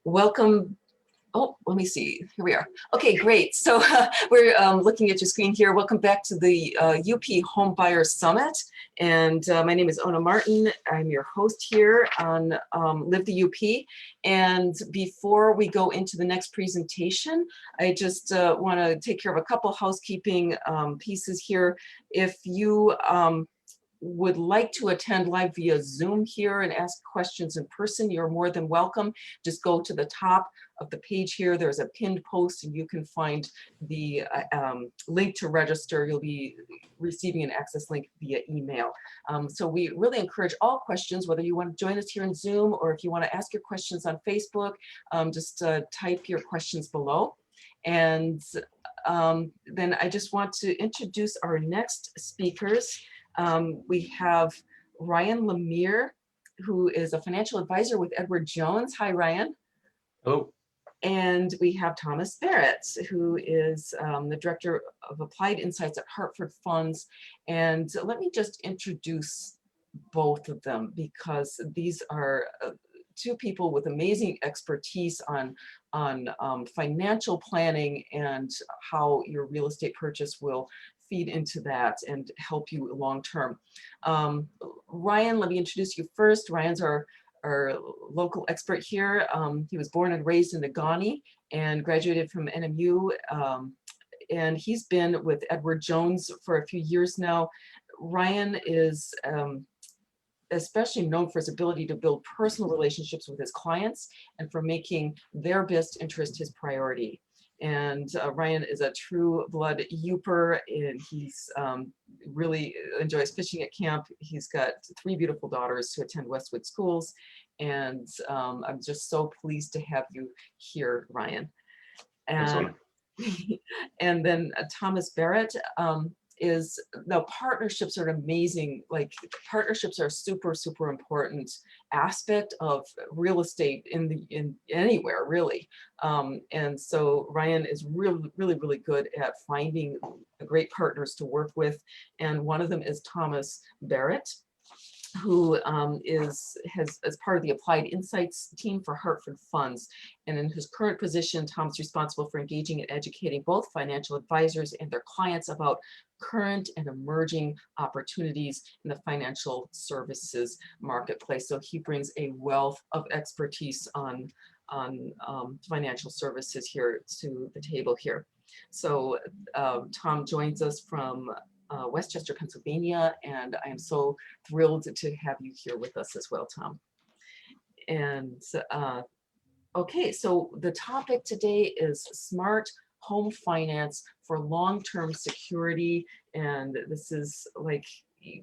Welcome. Oh, let me see. Here we are. Okay, great. So we're looking at your screen here. Welcome back to the UP Home Buyer Summit. And my name is Ona Martin. I'm your host here on Live the UP. And before we go into the next presentation, I just want to take care of a couple housekeeping pieces here. If you would like to attend live via Zoom here and ask questions in person, you're more than welcome. Just go to the top of the page here. There's a pinned post and you can find the link to register. You'll be receiving an access link via email. So we really encourage all questions, whether you want to join us here in Zoom or if you want to ask your questions on Facebook, just type your questions below. And then I just want to introduce our next speakers. We have Ryan LaMere, who is a financial advisor with Edward Jones. Hi, Ryan. Hello. And we have Thomas Barrett, who is the Director of Applied Insights at Hartford Funds. And let me just introduce both of them because these are two people with amazing expertise on financial planning and how your real estate purchase will feed into that and help you long term. Ryan, let me introduce you first. Ryan's our local expert here. He was born and raised in Negaunee and graduated from NMU. And he's been with Edward Jones for a few years now. Ryan is especially known for his ability to build personal relationships with his clients and for making their best interest his priority. And Ryan is a true blood Youper, and he's really enjoys fishing at camp. He's got 3 beautiful daughters who attend Westwood schools, and I'm just so pleased to have you here, Ryan. And, and then Thomas Barrett is, the partnerships are amazing. Like partnerships are super important aspect of real estate in anywhere really. And so Ryan is really good at finding great partners to work with. And one of them is Thomas Barrett, who is part of the Applied Insights team for Hartford Funds. And in his current position, Tom's responsible for engaging and educating both financial advisors and their clients about current and emerging opportunities in the financial services marketplace. So he brings a wealth of expertise on financial services here to the table here. So Tom joins us from Westchester, Pennsylvania, and I am so thrilled to have you here with us as well, Tom. And okay, so the topic today is smart home finance for long-term security, and this is like,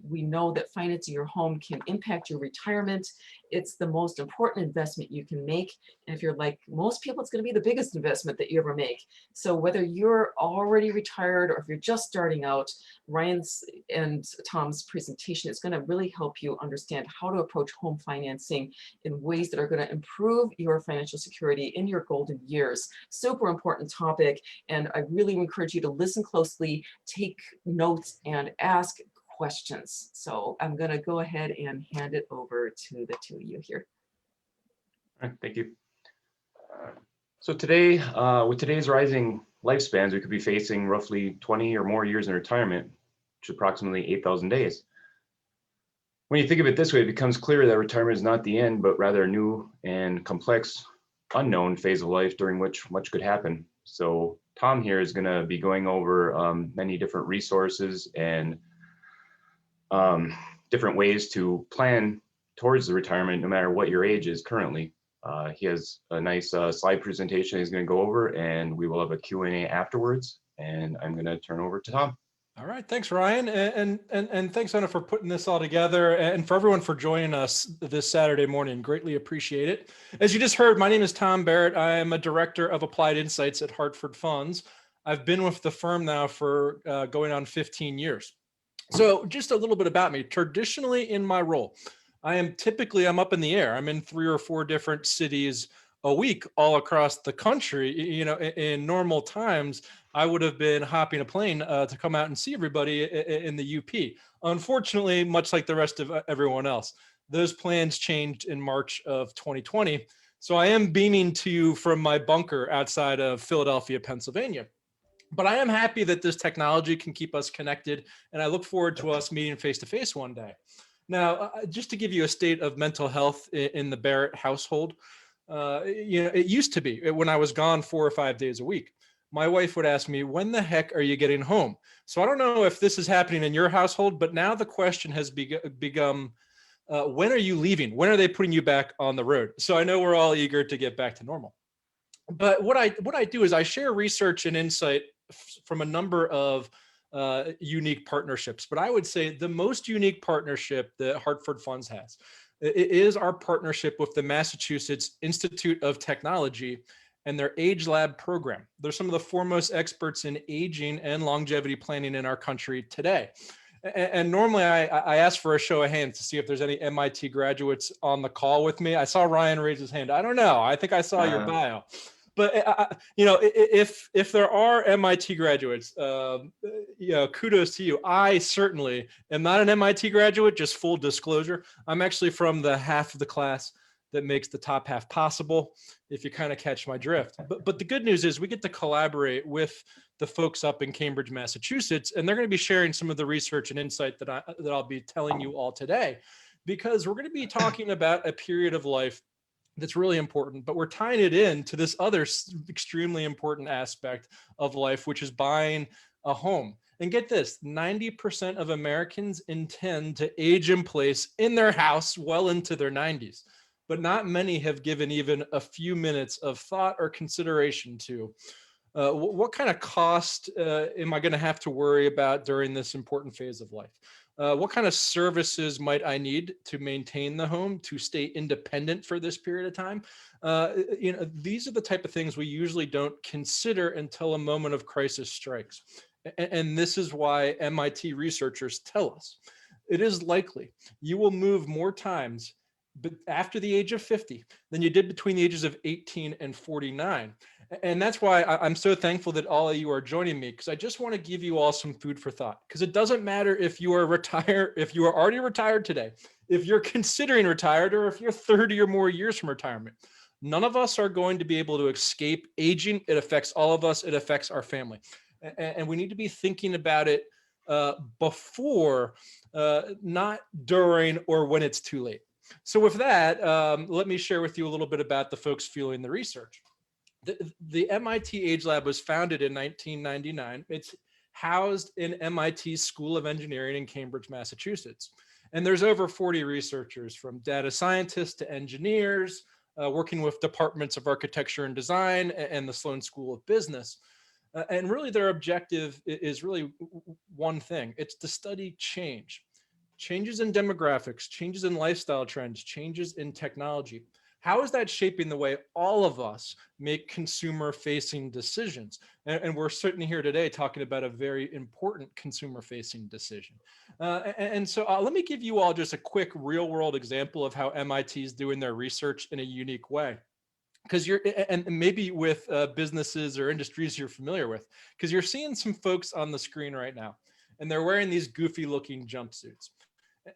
we know that financing your home can impact your retirement. It's the most important investment you can make. And if you're like most people, it's going to be the biggest investment that you ever make. So whether you're already retired or if you're just starting out, Ryan's and Tom's presentation is going to really help you understand how to approach home financing in ways that are going to improve your financial security in your golden years. Super important topic. And I really encourage you to listen closely, take notes, and ask questions. So I'm going to go ahead and hand it over to the two of you here. All right, thank you. So today, with today's rising lifespans, we could be facing roughly 20 or more years in retirement, which is approximately 8,000 days. When you think of it this way, it becomes clear that retirement is not the end, but rather a new and complex, unknown phase of life during which much could happen. So Tom here is going to be going over many different resources and different ways to plan towards the retirement, no matter what your age is currently. He has a nice slide presentation he's going to go over, and we will have a Q&A afterwards. And I'm going to turn over to Tom. All right, thanks, Ryan, and thanks, Anna, for putting this all together, and for everyone for joining us this Saturday morning. Greatly appreciate it. As you just heard, my name is Tom Barrett. I am a director of Applied Insights at Hartford Funds. I've been with the firm now for going on 15 years. So just a little bit about me. Traditionally in my role, I'm up in the air. I'm in 3 or 4 different cities a week all across the country. You know, in normal times, I would have been hopping a plane to come out and see everybody in the UP. Unfortunately, much like the rest of everyone else, those plans changed in March of 2020. So I am beaming to you from my bunker outside of Philadelphia, Pennsylvania. But I am happy that this technology can keep us connected, and I look forward to us meeting face to face one day. Now, just to give you a state of mental health in the Barrett household, it used to be when I was gone 4 or 5 days a week. My wife would ask me, when the heck are you getting home? So I don't know if this is happening in your household, but now the question has become, when are you leaving? When are they putting you back on the road? So I know we're all eager to get back to normal. But what I do is I share research and insight from a number of unique partnerships. But I would say the most unique partnership that Hartford Funds has is our partnership with the Massachusetts Institute of Technology and their Age Lab program. They're some of the foremost experts in aging and longevity planning in our country today. And normally I ask for a show of hands to see if there's any MIT graduates on the call with me. I saw Ryan raise his hand. I don't know. I think I saw your bio. But if there are MIT graduates, kudos to you. I certainly am not an MIT graduate. Just full disclosure, I'm actually from the half of the class that makes the top half possible, if you kind of catch my drift. But the good news is we get to collaborate with the folks up in Cambridge, Massachusetts, and they're going to be sharing some of the research and insight that I'll be telling you all today, because we're going to be talking about a period of life that's really important, but we're tying it in to this other extremely important aspect of life, which is buying a home. And get this, 90% of Americans intend to age in place in their house well into their 90s, but not many have given even a few minutes of thought or consideration to what kind of cost am I going to have to worry about during this important phase of life? What kind of services might I need to maintain the home, to stay independent for this period of time? These are the type of things we usually don't consider until a moment of crisis strikes. And this is why MIT researchers tell us it is likely you will move more times after the age of 50 than you did between the ages of 18 and 49. And that's why I'm so thankful that all of you are joining me, because I just want to give you all some food for thought. Because it doesn't matter if you are retired, if you are already retired today, if you're considering retired, or if you're 30 or more years from retirement. None of us are going to be able to escape aging. It affects all of us. It affects our family. And we need to be thinking about it before, not during or when it's too late. So with that, let me share with you a little bit about the folks fueling the research. The MIT Age Lab was founded in 1999. It's housed in MIT's School of Engineering in Cambridge, Massachusetts. And there's over 40 researchers, from data scientists to engineers, working with departments of architecture and design and the Sloan School of Business. And really their objective is really one thing. It's to study change. Changes in demographics, changes in lifestyle trends, changes in technology. How is that shaping the way all of us make consumer-facing decisions? And we're certainly here today talking about a very important consumer-facing decision. So let me give you all just a quick real-world example of how MIT is doing their research in a unique way. Because and maybe with businesses or industries you're familiar with, because you're seeing some folks on the screen right now, and they're wearing these goofy-looking jumpsuits.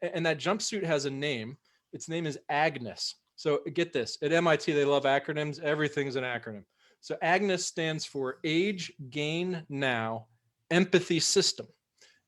And that jumpsuit has a name. Its name is Agnes. So get this, at MIT, they love acronyms. Everything's an acronym. So Agnes stands for Age, Gain, Now, Empathy System.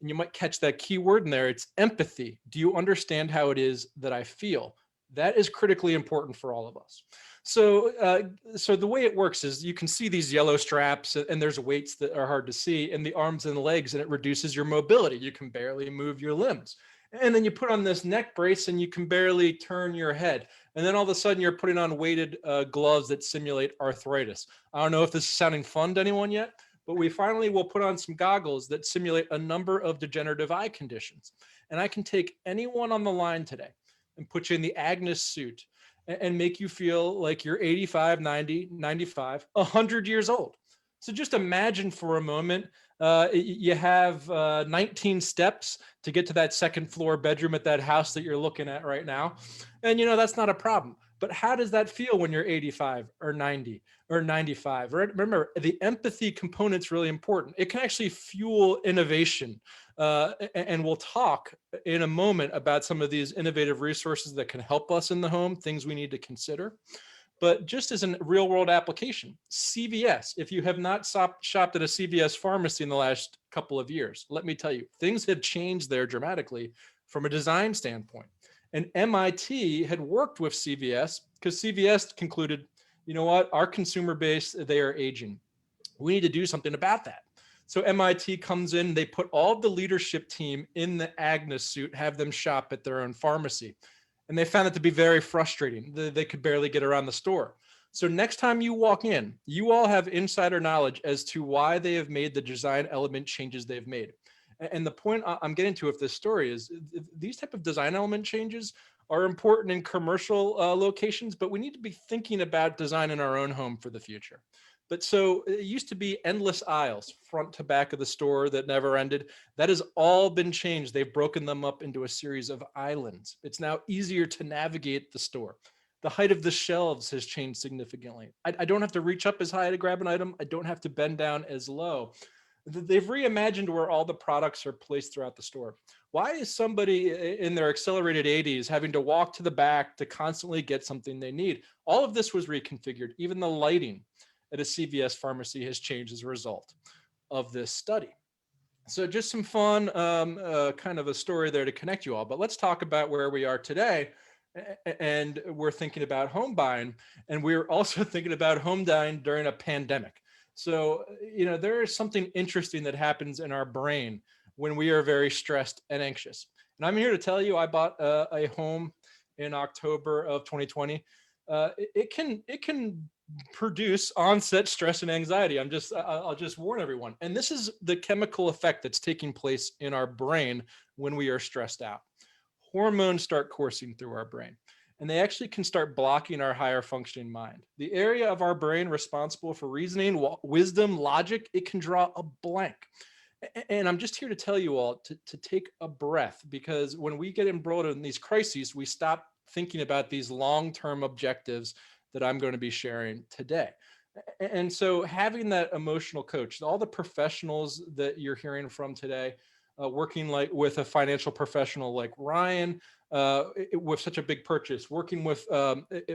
And you might catch that key word in there. It's empathy. Do you understand how it is that I feel? That is critically important for all of us. So the way it works is you can see these yellow straps, and there's weights that are hard to see in the arms and the legs, and it reduces your mobility. You can barely move your limbs. And then you put on this neck brace and you can barely turn your head. And then all of a sudden you're putting on weighted gloves that simulate arthritis. I don't know if this is sounding fun to anyone yet, but we finally will put on some goggles that simulate a number of degenerative eye conditions. And I can take anyone on the line today and put you in the Agnes suit and make you feel like you're 85, 90, 95, 100 years old. So just imagine for a moment, you have 19 steps to get to that second floor bedroom at that house that you're looking at right now. And that's not a problem. But how does that feel when you're 85 or 90 or 95? Right? Remember, the empathy component's really important. It can actually fuel innovation. And we'll talk in a moment about some of these innovative resources that can help us in the home, things we need to consider. But just as a real world application, CVS, if you have not shopped at a CVS pharmacy in the last couple of years, let me tell you, things have changed there dramatically from a design standpoint. And MIT had worked with CVS because CVS concluded, you know what, our consumer base, they are aging. We need to do something about that. So MIT comes in, they put all of the leadership team in the Agnes suit, have them shop at their own pharmacy. And they found it to be very frustrating. They could barely get around the store. So next time you walk in, you all have insider knowledge as to why they have made the design element changes they've made. And the point I'm getting to with this story is these type of design element changes are important in commercial locations, but we need to be thinking about design in our own home for the future. But so it used to be endless aisles, front to back of the store that never ended. That has all been changed. They've broken them up into a series of islands. It's now easier to navigate the store. The height of the shelves has changed significantly. I don't have to reach up as high to grab an item. I don't have to bend down as low. They've reimagined where all the products are placed throughout the store. Why is somebody in their accelerated 80s having to walk to the back to constantly get something they need? All of this was reconfigured. Even the lighting at a CVS pharmacy has changed as a result of this study. So just some fun kind of a story there to connect you all. But let's talk about where we are today. And we're thinking about home buying, and we're also thinking about home buying during a pandemic. So, you know, there is something interesting that happens in our brain when we are very stressed and anxious. And I'm here to tell you, I bought a home in October of 2020. It can produce onset stress and anxiety. I'll just warn everyone. And this is the chemical effect that's taking place in our brain when we are stressed out. Hormones start coursing through our brain, and they actually can start blocking our higher functioning mind. The area of our brain responsible for reasoning, wisdom, logic, it can draw a blank. And I'm just here to tell you all to take a breath, because when we get embroiled in these crises, we stop thinking about these long-term objectives that I'm going to be sharing today. And so having that emotional coach, all the professionals that you're hearing from today, working like with a financial professional like Ryan, with such a big purchase, working with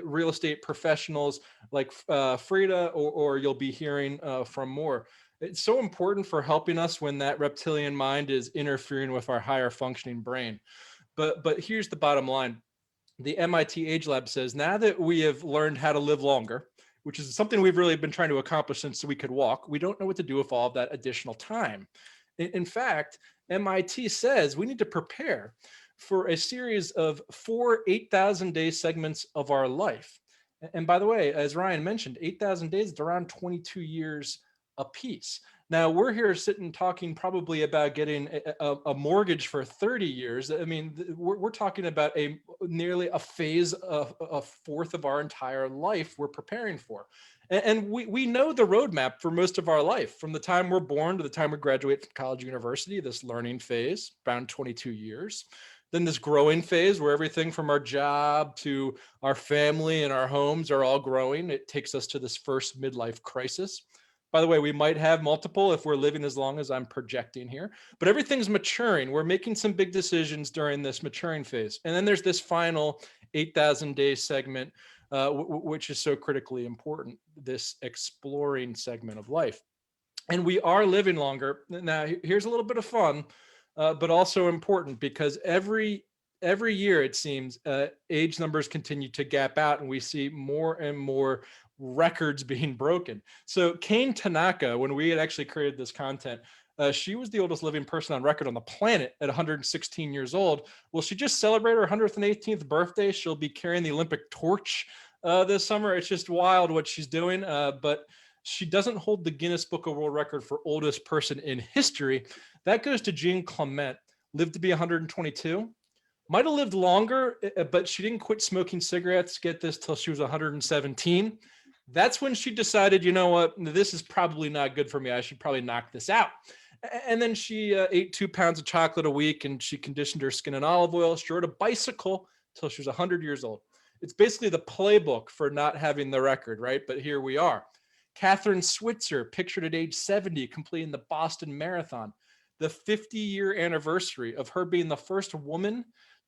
real estate professionals like Frida, or you'll be hearing from more. It's so important for helping us when that reptilian mind is interfering with our higher functioning brain. But here's the bottom line. The MIT Age Lab says, now that we have learned how to live longer, which is something we've really been trying to accomplish since we could walk, we don't know what to do with all of that additional time. In fact, MIT says we need to prepare for a series of 4 8,000-day segments of our life. And by the way, as Ryan mentioned, 8,000 days is around 22 years a piece. Now we're here sitting talking probably about getting a mortgage for 30 years. I mean, we're talking about nearly a phase of a fourth of our entire life we're preparing for. And we know the roadmap for most of our life, from the time we're born to the time we graduate from college or university, this learning phase, around 22 years. Then this growing phase where everything from our job to our family and our homes are all growing. It takes us to this first midlife crisis. By the way, we might have multiple if we're living as long as I'm projecting here, but everything's maturing. We're making some big decisions during this maturing phase. And then there's this final 8,000-day segment, which is so critically important, this exploring segment of life. And we are living longer. Now, here's a little bit of fun, but also important, because every year, it seems, age numbers continue to gap out, and we see more and more records being broken. So Kane Tanaka, when we had actually created this content, she was the oldest living person on record on the planet at 116 years old. Well, she just celebrated her 118th birthday. She'll be carrying the Olympic torch this summer. It's just wild what she's doing, but she doesn't hold the Guinness Book of World Record for oldest person in history. That goes to Jean Clement, lived to be 122. Might have lived longer, but she didn't quit smoking cigarettes, get this, till she was 117. That's when she decided, you know what, this is probably not good for me. I should probably knock this out. And then she ate 2 pounds of chocolate a week, and she conditioned her skin in olive oil. She rode a bicycle till she was 100 years old. It's basically the playbook for not having the record, right? But here we are. Catherine Switzer, pictured at age 70, completing the Boston Marathon. The 50-year anniversary of her being the first woman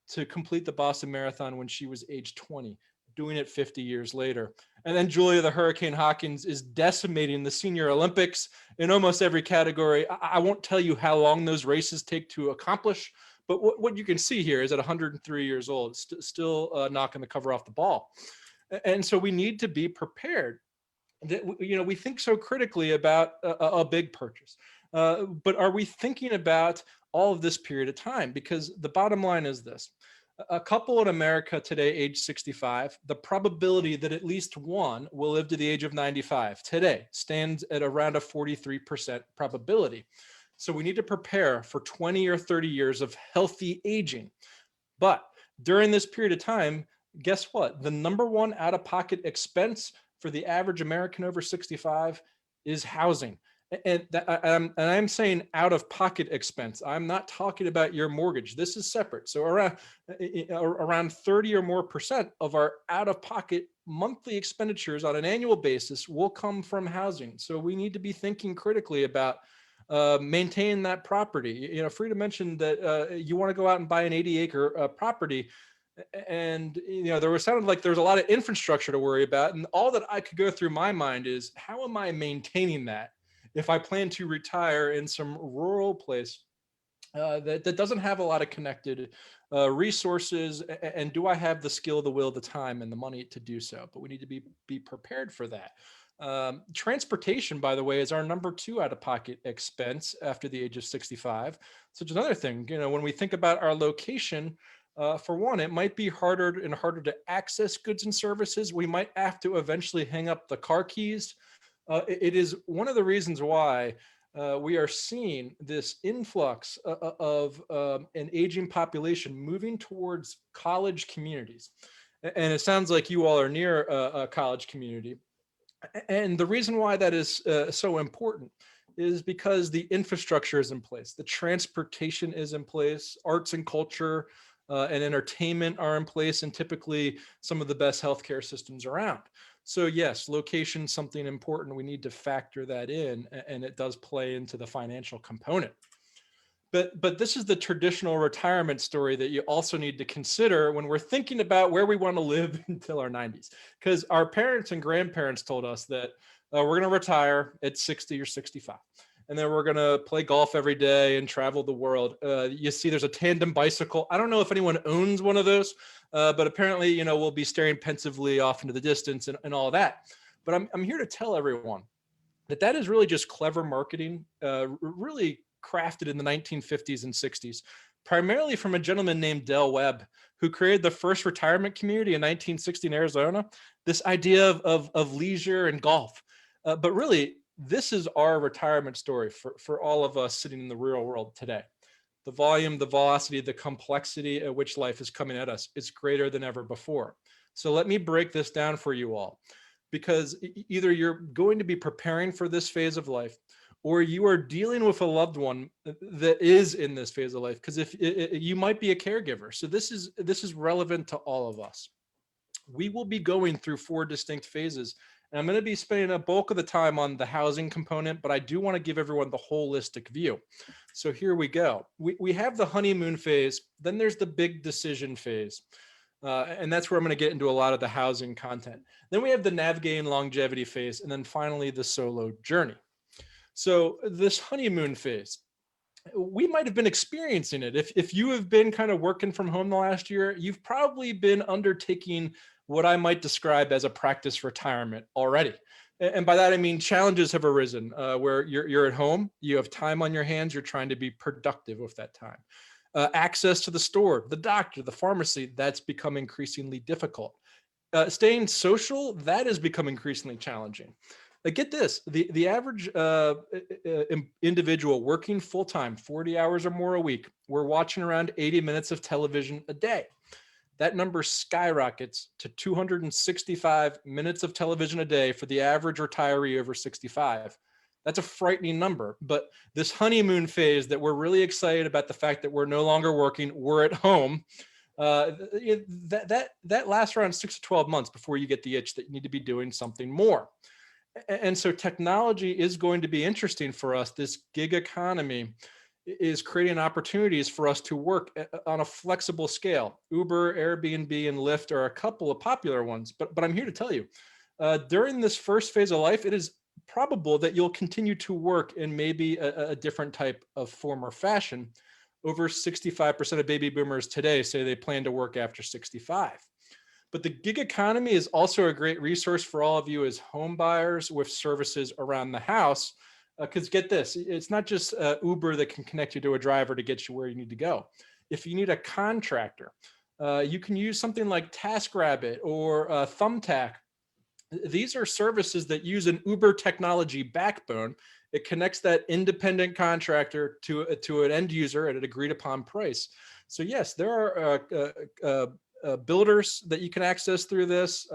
to complete the Boston Marathon when she was age 20, doing it 50 years later. And then Julia, the Hurricane Hawkins, is decimating the senior Olympics in almost every category. I won't tell you how long those races take to accomplish, but what you can see here is at 103 years old, still knocking the cover off the ball. And so we need to be prepared. We think so critically about a big purchase, but are we thinking about all of this period of time? Because the bottom line is this: a couple in America today, age 65, the probability that at least one will live to the age of 95 today stands at around a 43% probability. So we need to prepare for 20 or 30 years of healthy aging. But during this period of time, guess what? The number one out-of-pocket expense for the average American over 65 is housing. And I'm saying out-of-pocket expense. I'm not talking about your mortgage. This is separate. So around 30 or more percent of our out-of-pocket monthly expenditures on an annual basis will come from housing. So we need to be thinking critically about maintaining that property. Frida mentioned that you want to go out and buy an 80-acre property. And there sounded like there's a lot of infrastructure to worry about, and all that I could go through my mind is, how am I maintaining that if I plan to retire in some rural place that doesn't have a lot of connected resources, and do I have the skill, the will, the time, and the money to do so? But we need to be prepared for that. Transportation, by the way, is our number 2 out-of-pocket expense after the age of 65. So it's another thing, when we think about our location, for one, it might be harder and harder to access goods and services. We might have to eventually hang up the car keys. It is one of the reasons why we are seeing this influx of an aging population moving towards college communities. And it sounds like you all are near a college community. And the reason why that is so important is because the infrastructure is in place, the transportation is in place, arts and culture and entertainment are in place, and typically some of the best healthcare systems around. So yes, location is something important. We need to factor that in, and it does play into the financial component. But this is the traditional retirement story that you also need to consider when we're thinking about where we want to live until our 90s. Because our parents and grandparents told us that we're going to retire at 60 or 65. And then we're going to play golf every day and travel the world. You see there's a tandem bicycle. I don't know if anyone owns one of those, but apparently, we'll be staring pensively off into the distance and all that. But I'm here to tell everyone that is really just clever marketing, really crafted in the 1950s and 60s, primarily from a gentleman named Del Webb, who created the first retirement community in 1960 in Arizona. This idea of leisure and golf. But really, this is our retirement story for all of us sitting in the real world today. The volume, the velocity, the complexity at which life is coming at us is greater than ever before. So let me break this down for you all, because either you're going to be preparing for this phase of life, or you are dealing with a loved one that is in this phase of life, because if you might be a caregiver. So this is relevant to all of us. We will be going through 4 distinct phases. And I'm going to be spending a bulk of the time on the housing component, but I do want to give everyone the holistic view. So here we go. We have the honeymoon phase, then there's the big decision phase. And that's where I'm going to get into a lot of the housing content. Then we have the navigating longevity phase, and then finally the solo journey. So this honeymoon phase, we might have been experiencing it. If you have been kind of working from home the last year, you've probably been undertaking what I might describe as a practice retirement already. And by that, I mean challenges have arisen where you're at home, you have time on your hands, you're trying to be productive with that time. Access to the store, the doctor, the pharmacy, that's become increasingly difficult. Staying social, that has become increasingly challenging. Get this, the average individual working full-time, 40 hours or more a week, we're watching around 80 minutes of television a day. That number skyrockets to 265 minutes of television a day for the average retiree over 65. That's a frightening number, but this honeymoon phase that we're really excited about, the fact that we're no longer working, we're at home, that lasts around 6 to 12 months before you get the itch that you need to be doing something more. And so technology is going to be interesting for us. This gig economy is creating opportunities for us to work on a flexible scale. Uber, Airbnb, and Lyft are a couple of popular ones, but I'm here to tell you, During this first phase of life, it is probable that you'll continue to work in maybe a different type of form or fashion. Over 65% of baby boomers today say they plan to work after 65. But the gig economy is also a great resource for all of you as home buyers with services around the house. Because get this, it's not just Uber that can connect you to a driver to get you where you need to go. If you need a contractor, you can use something like TaskRabbit or Thumbtack. These are services that use an Uber technology backbone. It connects that independent contractor to an end user at an agreed upon price. So yes, there are builders that you can access through this.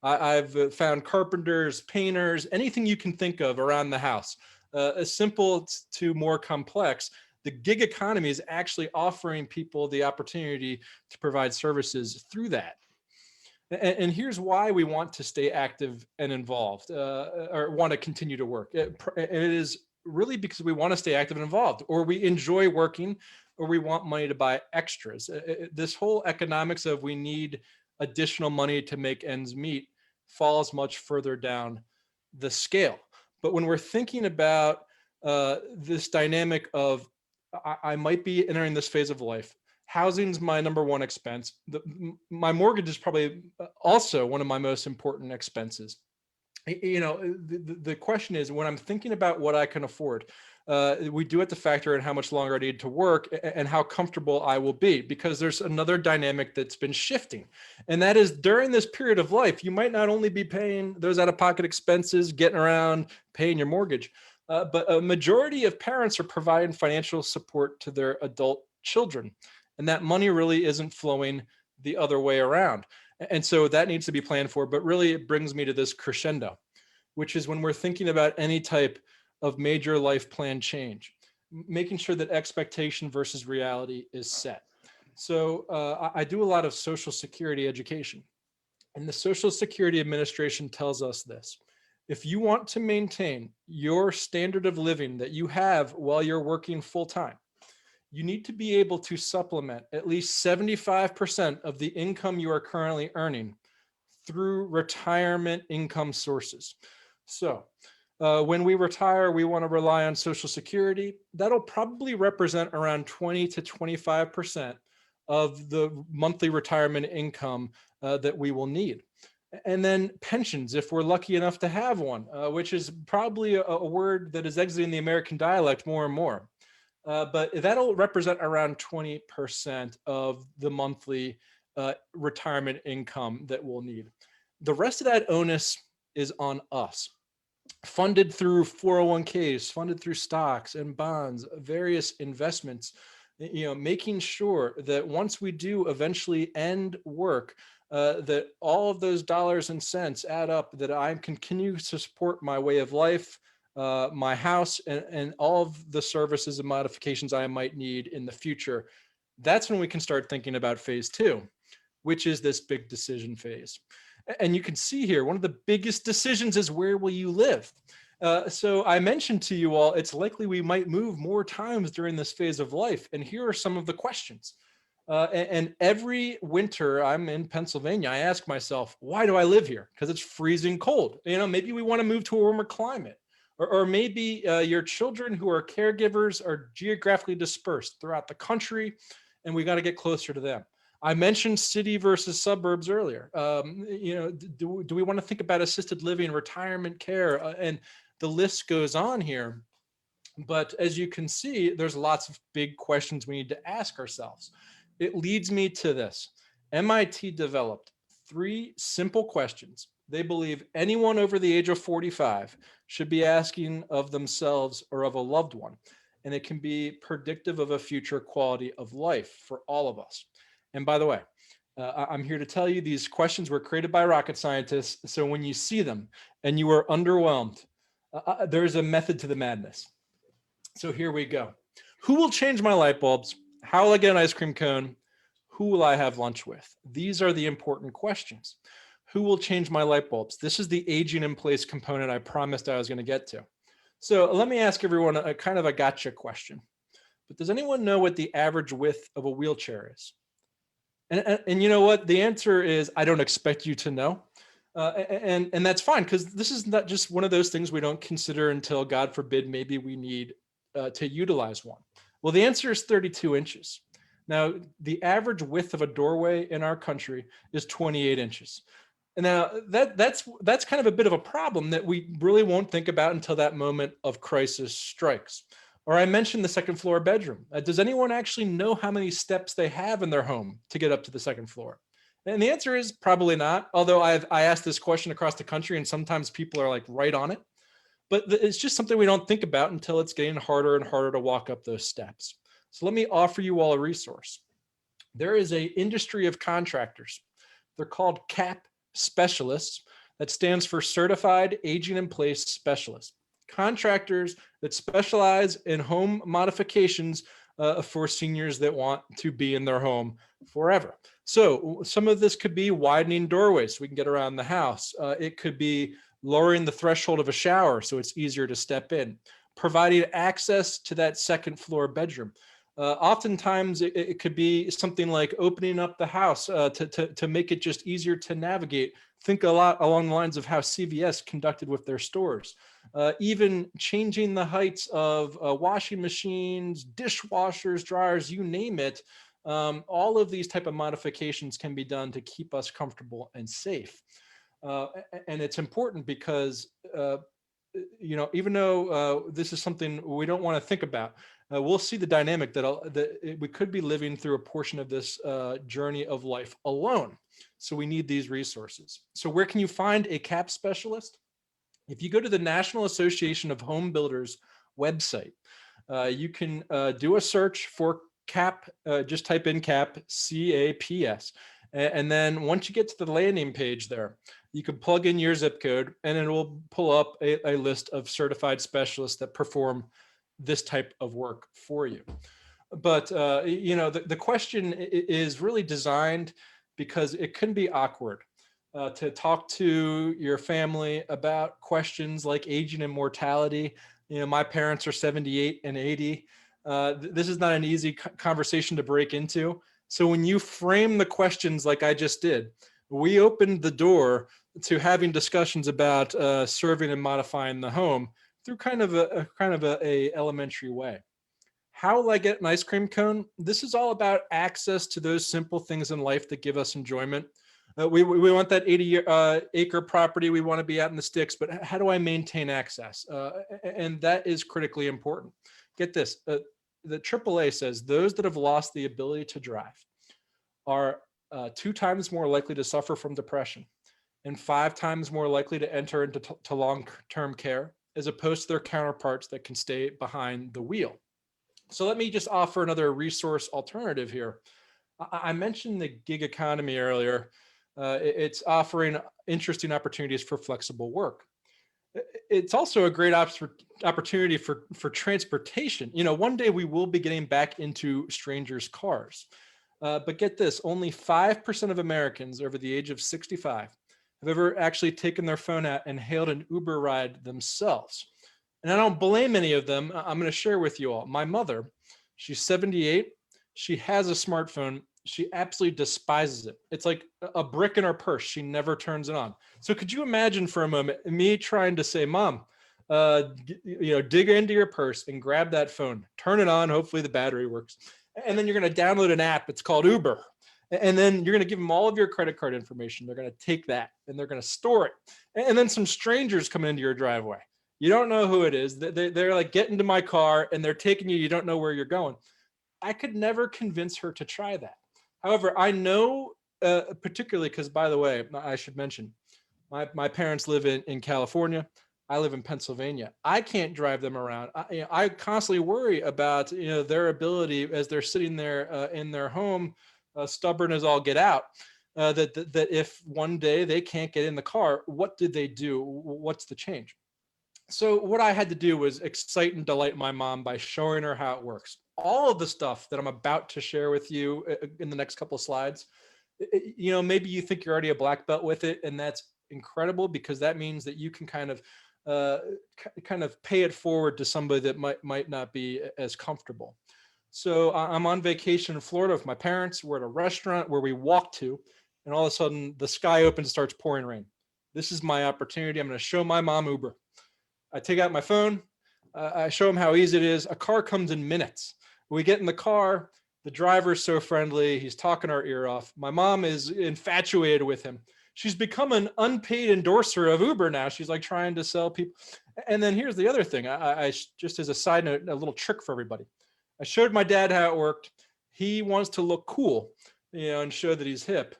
I've found carpenters, painters, anything you can think of around the house. As simple to more complex, the gig economy is actually offering people the opportunity to provide services through that. And here's why we want to stay active and involved, or want to continue to work. It is really because we want to stay active and involved, or we enjoy working, or we want money to buy extras. This whole economics of we need additional money to make ends meet falls much further down the scale. But when we're thinking about this dynamic of I might be entering this phase of life, housing's my number one expense. My mortgage is probably also one of my most important expenses. The question is, when I'm thinking about what I can afford, we do have to factor in how much longer I need to work and how comfortable I will be, because there's another dynamic that's been shifting. And that is, during this period of life, you might not only be paying those out-of-pocket expenses, getting around, paying your mortgage, but a majority of parents are providing financial support to their adult children. And that money really isn't flowing the other way around. And so that needs to be planned for. But really, it brings me to this crescendo, which is when we're thinking about any type of major life plan change, making sure that expectation versus reality is set. So I do a lot of Social Security education. And the Social Security Administration tells us this: if you want to maintain your standard of living that you have while you're working full time, you need to be able to supplement at least 75% of the income you are currently earning through retirement income sources. So when we retire, we want to rely on Social Security. That'll probably represent around 20 to 25% of the monthly retirement income that we will need. And then pensions, if we're lucky enough to have one, which is probably a word that is exiting the American dialect more and more. But that'll represent around 20% of the monthly retirement income that we'll need. The rest of that onus is on us, funded through 401ks, funded through stocks and bonds, various investments, making sure that once we do eventually end work, that all of those dollars and cents add up, that I can continue to support my way of life, my house, and all of the services and modifications I might need in the future. That's when we can start thinking about phase two, which is this big decision phase. And you can see here, one of the biggest decisions is, where will you live? So I mentioned to you all, it's likely we might move more times during this phase of life. And here are some of the questions. And every winter I'm in Pennsylvania, I ask myself, why do I live here? Because it's freezing cold. Maybe we want to move to a warmer climate. Or maybe your children who are caregivers are geographically dispersed throughout the country, and we got to get closer to them. I mentioned city versus suburbs earlier. Do we want to think about assisted living, retirement care, and the list goes on here. But as you can see, there's lots of big questions we need to ask ourselves. It leads me to this. MIT developed 3 simple questions they believe anyone over the age of 45 should be asking of themselves or of a loved one. And it can be predictive of a future quality of life for all of us. And by the way, I'm here to tell you these questions were created by rocket scientists. So when you see them and you are underwhelmed, there's a method to the madness. So here we go. Who will change my light bulbs? How will I get an ice cream cone? Who will I have lunch with? These are the important questions. Who will change my light bulbs? This is the aging in place component I promised I was going to get to. So let me ask everyone a kind of a gotcha question. But does anyone know what the average width of a wheelchair is? And you know what? The answer is, I don't expect you to know. And that's fine, because this is not just one of those things we don't consider until, God forbid, maybe we need to utilize one. Well, the answer is 32 inches. Now, the average width of a doorway in our country is 28 inches. And now that's kind of a bit of a problem that we really won't think about until that moment of crisis strikes. Or I mentioned the second floor bedroom. Does anyone actually know how many steps they have in their home to get up to the second floor? And the answer is probably not, although I asked this question across the country and sometimes people are like right on it. But it's just something we don't think about until it's getting harder and harder to walk up those steps. So let me offer you all a resource. There is an industry of contractors. They're called CAP specialists. That stands for Certified Aging in Place Specialists. Contractors that specialize in home modifications for seniors that want to be in their home forever. So some of this could be widening doorways so we can get around the house. It could be lowering the threshold of a shower so it's easier to step in, providing access to that second floor bedroom. Oftentimes it could be something like opening up the house to make it just easier to navigate. Think a lot along the lines of how CVS conducted with their stores. Even changing the heights of washing machines, dishwashers, dryers, you name it. All of these type of modifications can be done to keep us comfortable and safe. And it's important because, even though this is something we don't want to think about, we'll see the dynamic that we could be living through a portion of this journey of life alone. So we need these resources. So where can you find a CAP specialist? If you go to the National Association of Home Builders website, you can do a search for CAP, just type in CAP, CAPS. And then once you get to the landing page there, you can plug in your zip code and it will pull up a list of certified specialists that perform this type of work for you. But, the question is really designed because it can be awkward to talk to your family about questions like aging and mortality. My parents are 78 and 80. This is not an easy conversation to break into. So when you frame the questions like I just did, we opened the door to having discussions about serving and modifying the home through kind of a elementary way. How will I get an ice cream cone? This is all about access to those simple things in life that give us enjoyment. We want that 80-acre property. We want to be out in the sticks, but how do I maintain access? And that is critically important. Get this, the AAA says those that have lost the ability to drive are 2 times more likely to suffer from depression and 5 times more likely to enter into long-term care as opposed to their counterparts that can stay behind the wheel. So let me just offer another resource alternative here. I mentioned the gig economy earlier. It's offering interesting opportunities for flexible work. It's also a great opportunity for transportation. One day we will be getting back into strangers' cars. But get this, only 5% of Americans over the age of 65 have ever actually taken their phone out and hailed an Uber ride themselves. And I don't blame any of them. I'm going to share with you all. My mother, she's 78. She has a smartphone. She absolutely despises it. It's like a brick in her purse. She never turns it on. So could you imagine for a moment me trying to say, Mom, dig into your purse and grab that phone, turn it on. Hopefully the battery works. And then you're going to download an app. It's called Uber. And then you're going to give them all of your credit card information. They're going to take that and they're going to store it. And then some strangers come into your driveway. You don't know who it is. They're like, get into my car and they're taking you. You don't know where you're going. I could never convince her to try that. However, I know, particularly because, by the way, I should mention, my parents live in California. I live in Pennsylvania. I can't drive them around. I constantly worry about their ability as they're sitting there in their home, stubborn as all get out. That if one day they can't get in the car, what did they do? What's the change? So what I had to do was excite and delight my mom by showing her how it works. All of the stuff that I'm about to share with you in the next couple of slides, maybe you think you're already a black belt with it, and that's incredible because that means that you can kind of pay it forward to somebody that might not be as comfortable. So I'm on vacation in Florida with my parents. We're at a restaurant where we walk to, and all of a sudden the sky opens and starts pouring rain. This is my opportunity. I'm going to show my mom Uber. I take out my phone. I show them how easy it is. A car comes in minutes. We get in the car. The driver's so friendly. He's talking our ear off. My mom is infatuated with him. She's become an unpaid endorser of Uber now. She's like trying to sell people. And then here's the other thing. I just as a side note, a little trick for everybody. I showed my dad how it worked. He wants to look cool, and show that he's hip.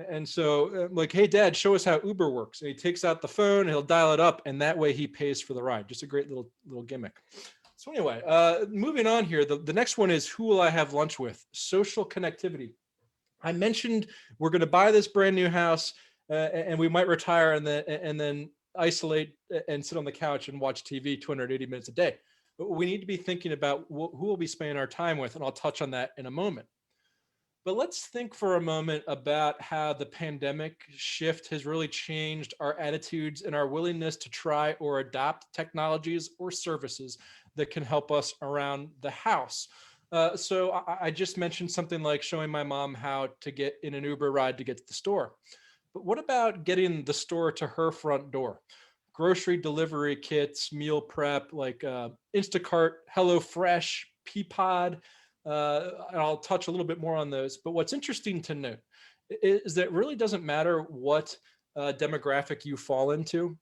And so I'm like, hey, Dad, show us how Uber works. And he takes out the phone, he'll dial it up, and that way he pays for the ride. Just a great little gimmick. So anyway, moving on here, the next one is, who will I have lunch with? Social connectivity. I mentioned we're going to buy this brand new house, and we might retire and then isolate and sit on the couch and watch TV 280 minutes a day. But we need to be thinking about who we'll be spending our time with, and I'll touch on that in a moment. But let's think for a moment about how the pandemic shift has really changed our attitudes and our willingness to try or adopt technologies or services that can help us around the house. So I just mentioned something like showing my mom how to get in an Uber ride to get to the store. But what about getting the store to her front door? Grocery delivery kits, meal prep, like Instacart, HelloFresh, Peapod. And I'll touch a little bit more on those. But what's interesting to note is that it really doesn't matter what demographic you fall into.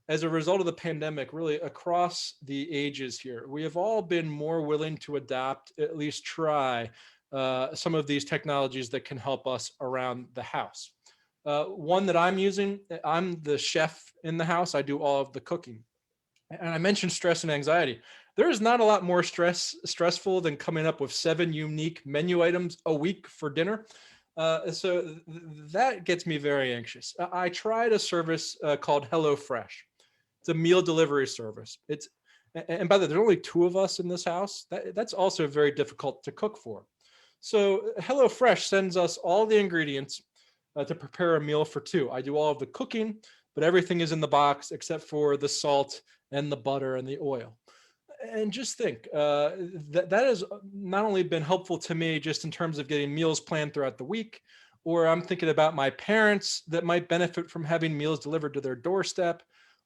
As a result of the pandemic, really across the ages here, we have all been more willing to adopt, at least try, some of these technologies that can help us around the house. One that I'm using, I'm the chef in the house. I do all of the cooking. And I mentioned stress and anxiety. There is not a lot more stressful than coming up with 7 unique menu items a week for dinner. So that gets me very anxious. I tried a service called HelloFresh. It's a meal delivery service. And by the way, there's only 2 of us in this house. That's also very difficult to cook for. So HelloFresh sends us all the ingredients to prepare a meal for 2. I do all of the cooking, but everything is in the box except for the salt and the butter and the oil. And just think, that has not only been helpful to me just in terms of getting meals planned throughout the week, or I'm thinking about my parents that might benefit from having meals delivered to their doorstep,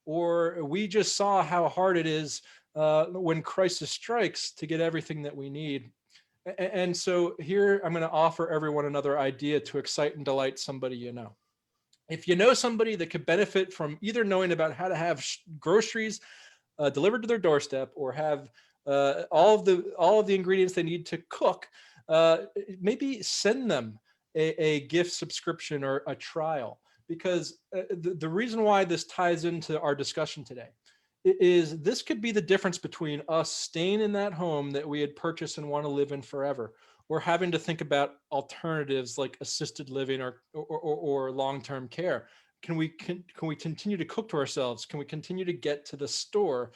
or we just saw how hard it is when crisis strikes to get everything that we need. And so here I'm going to offer everyone another idea to excite and delight somebody you know. If you know somebody that could benefit from either knowing about how to have groceries delivered to their doorstep, or have all of the ingredients they need to cook, maybe send them a gift subscription or a trial. Because the reason why this ties into our discussion today is this could be the difference between us staying in that home that we had purchased and want to live in forever, or having to think about alternatives like assisted living or long-term care. Can we continue to cook to ourselves? Can we continue to get to the store?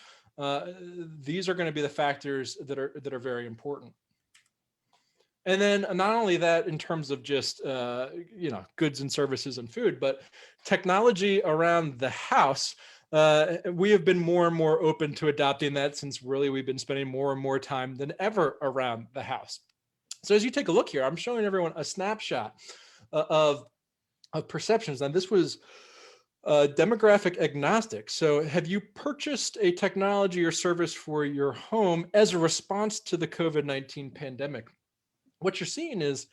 These are going to be the factors that are very important. And then not only that, in terms of just goods and services and food, but technology around the house. We have been more and more open to adopting that since really we've been spending more and more time than ever around the house. So as you take a look here, I'm showing everyone a snapshot of perceptions. And this was demographic agnostic. So have you purchased a technology or service for your home as a response to the COVID-19 pandemic? What you're seeing is,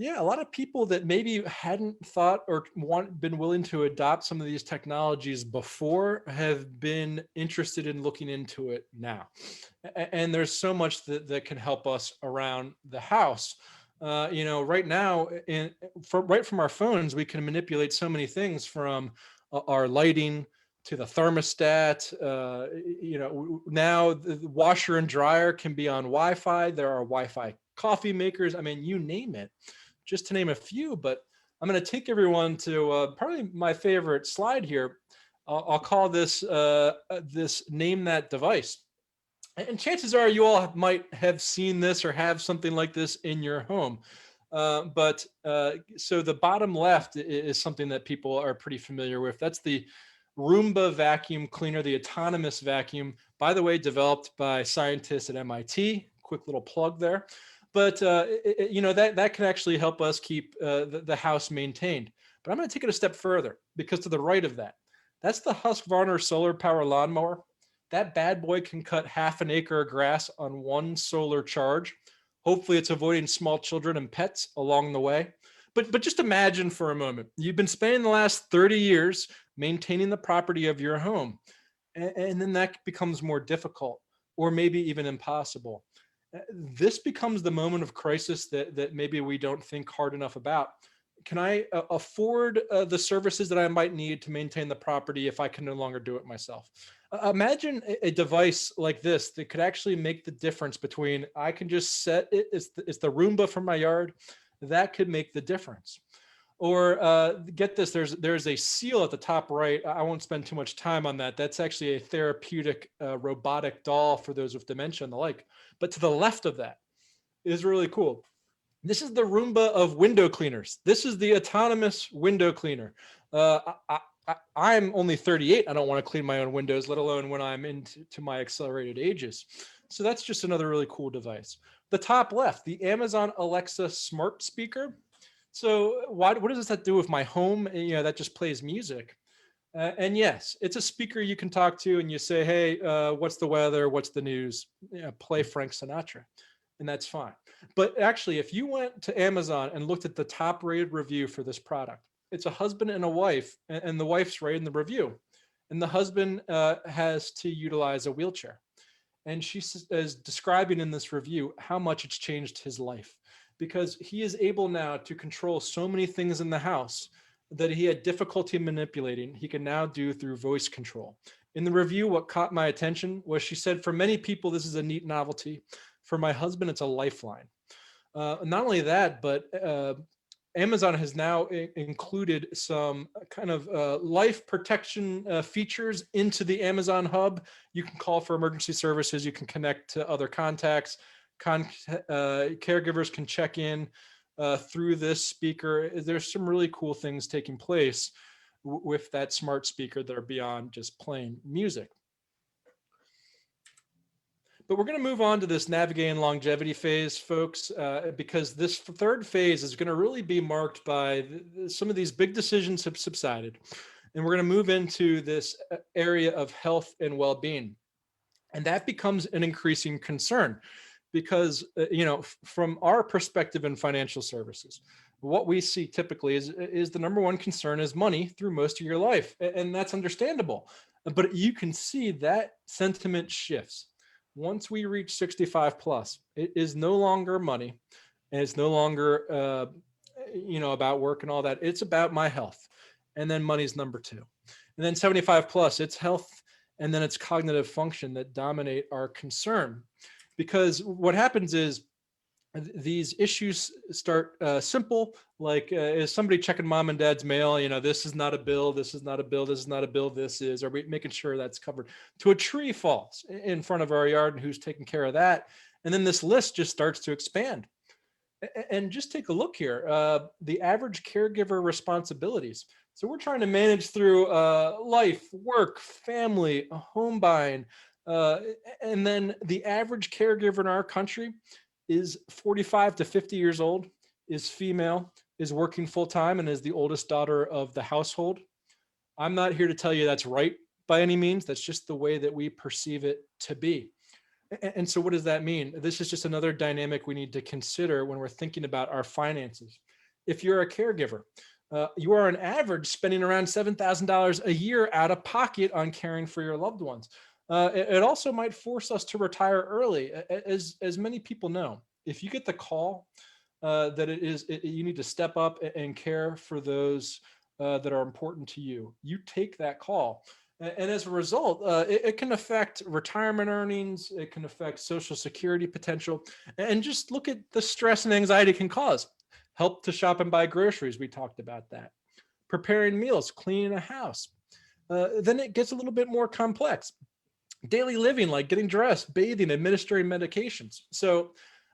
a lot of people that maybe hadn't thought or been willing to adopt some of these technologies before have been interested in looking into it now. And there's so much that can help us around the house. Right now, right from our phones, we can manipulate so many things, from our lighting to the thermostat. Now the washer and dryer can be on Wi-Fi. There are Wi-Fi coffee makers. I mean, you name it, just to name a few. But I'm going to take everyone to probably my favorite slide here. I'll call this name that device. And chances are you all might have seen this or have something like this in your home. So the bottom left is something that people are pretty familiar with. That's the Roomba vacuum cleaner, the autonomous vacuum, by the way, developed by scientists at MIT. Quick little plug there. But that can actually help us keep the house maintained. But I'm going to take it a step further, because to the right of that, That's the Husqvarna solar power lawnmower. That bad boy can cut half an acre of grass on one solar charge. Hopefully it's avoiding small children and pets along the way. But just imagine for a moment, you've been spending the last 30 years maintaining the property of your home, and then that becomes more difficult or maybe even impossible. This becomes the moment of crisis that maybe we don't think hard enough about. Can I afford the services that I might need to maintain the property if I can no longer do it myself? Imagine a device like this that could actually make the difference between I can just set it, it's the Roomba from my yard, that could make the difference. Or get this, there's a seal at the top right. I won't spend too much time on that. That's actually a therapeutic robotic doll for those with dementia and the like. But to the left of that is really cool. This is the Roomba of window cleaners. This is the autonomous window cleaner. I'm only 38. I don't want to clean my own windows, let alone when I'm into my accelerated ages. So that's just another really cool device. The top left, the Amazon Alexa smart speaker. So what does that do with my home? You know, that just plays music. And yes, it's a speaker you can talk to and you say, hey, what's the weather? What's the news? Play Frank Sinatra. And that's fine. But actually, if you went to Amazon and looked at the top rated review for this product, it's a husband and a wife, and the wife's rating the review. And the husband has to utilize a wheelchair. And she is describing in this review how much it's changed his life, because he is able now to control so many things in the house that he had difficulty manipulating. He can now do through voice control. In the review, what caught my attention was she said, for many people, this is a neat novelty. For my husband, it's a lifeline. Not only that, but Amazon has now included some kind of life protection features into the Amazon hub. You can call for emergency services. You can connect to other contacts. Caregivers can check in through this speaker. There's some really cool things taking place with that smart speaker that are beyond just playing music. But we're going to move on to this navigating longevity phase, folks, because this third phase is going to really be marked by some of these big decisions have subsided. And we're going to move into this area of health and well-being. And that becomes an increasing concern because, you know, from our perspective in financial services, what we see typically is the number one concern is money through most of your life. And that's understandable. But you can see that sentiment shifts. Once we reach 65 plus, it is no longer money, and it's no longer, you know, about work and all that. It's about my health, and then money's number two. And then 75 plus, it's health, and then it's cognitive function that dominate our concern. Because what happens is these issues start simple, like is somebody checking mom and dad's mail? You know, this is not a bill, this is not a bill, this is not a bill, this is, are we making sure that's covered? To a tree falls in front of our yard and who's taking care of that? And then this list just starts to expand. And just take a look here, the average caregiver responsibilities. So we're trying to manage through life, work, family, home buying, and then the average caregiver in our country is 45 to 50 years old, is female, is working full-time, and is the oldest daughter of the household. I'm not here to tell you that's right by any means. That's just the way that we perceive it to be. And so what does that mean? This is just another dynamic we need to consider when we're thinking about our finances. If you're a caregiver, you are on average spending around $7,000 a year out of pocket on caring for your loved ones. It also might force us to retire early. As many people know, if you get the call that you need to step up and care for those that are important to you, you take that call. And as a result, it can affect retirement earnings, it can affect Social Security potential, and just look at the stress and anxiety it can cause. Help to shop and buy groceries, we talked about that. Preparing meals, cleaning a house. Then it gets a little bit more complex. Daily living, like getting dressed, bathing, administering medications. So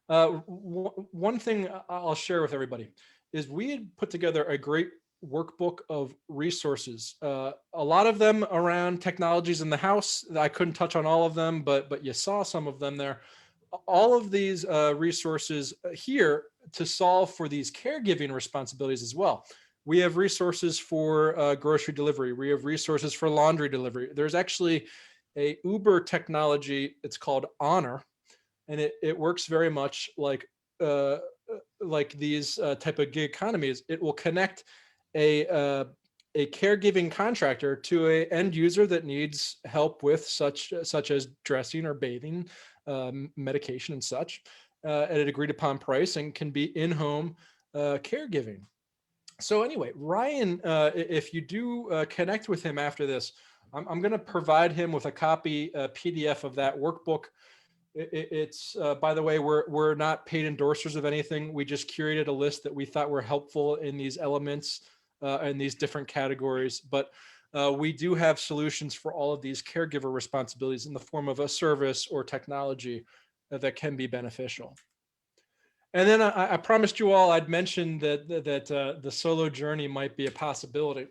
one thing I'll share with everybody is we had put together a great workbook of resources, a lot of them around technologies in the house. I couldn't touch on all of them, but you saw some of them there. All of these resources here to solve for these caregiving responsibilities as well. We have resources for grocery delivery. We have resources for laundry delivery. There's actually a Uber technology. It's called Honor, and it works very much like these type of gig economies. It will connect a caregiving contractor to a end user that needs help with such as dressing or bathing, medication and such, at an agreed upon price, and can be in-home caregiving. So anyway, Ryan, if you do connect with him after this, I'm going to provide him with a copy, PDF of that workbook. It's by the way, we're not paid endorsers of anything. We just curated a list that we thought were helpful in these elements and these different categories. But we do have solutions for all of these caregiver responsibilities in the form of a service or technology that can be beneficial. And then I promised you all I'd mention that the solo journey might be a possibility.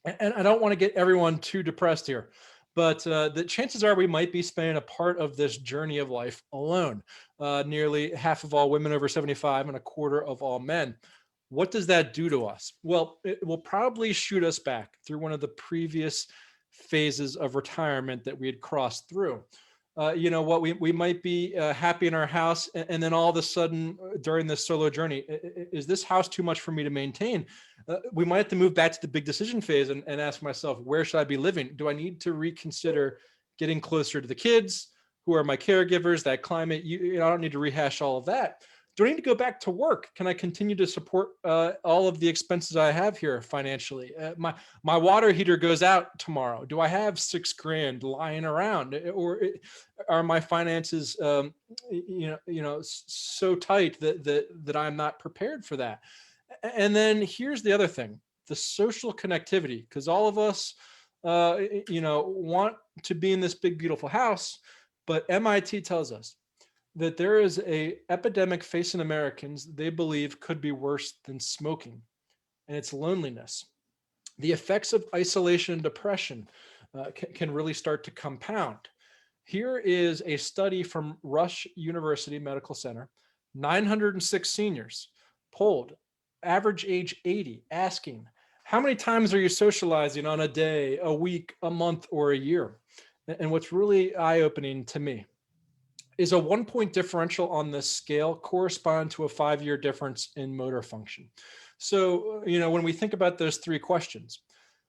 And I don't want to get everyone too depressed here, but the chances are we might be spending a part of this journey of life alone. Nearly half of all women over 75 and a quarter of all men. What does that do to us? Well, it will probably shoot us back through one of the previous phases of retirement that we had crossed through. You know what, we might be happy in our house, and then all of a sudden during this solo journey, is this house too much for me to maintain? We might have to move back to the big decision phase and ask myself, where should I be living? Do I need to reconsider getting closer to the kids? Who are my caregivers? That climate? I don't need to rehash all of that. Do I need to go back to work? Can I continue to support all of the expenses I have here financially? My water heater goes out tomorrow. Do I have $6 grand lying around, or are my finances, so tight that I'm not prepared for that? And then here's the other thing: the social connectivity, because all of us, want to be in this big, beautiful house, but MIT tells us that there is an epidemic facing Americans they believe could be worse than smoking, and it's loneliness. The effects of isolation and depression can really start to compound. Here is a study from Rush University Medical Center, 906 seniors polled, average age 80, asking, how many times are you socializing on a day, a week, a month, or a year? And what's really eye-opening to me is a 1-point differential on this scale correspond to a 5-year difference in motor function. So, when we think about those 3 questions,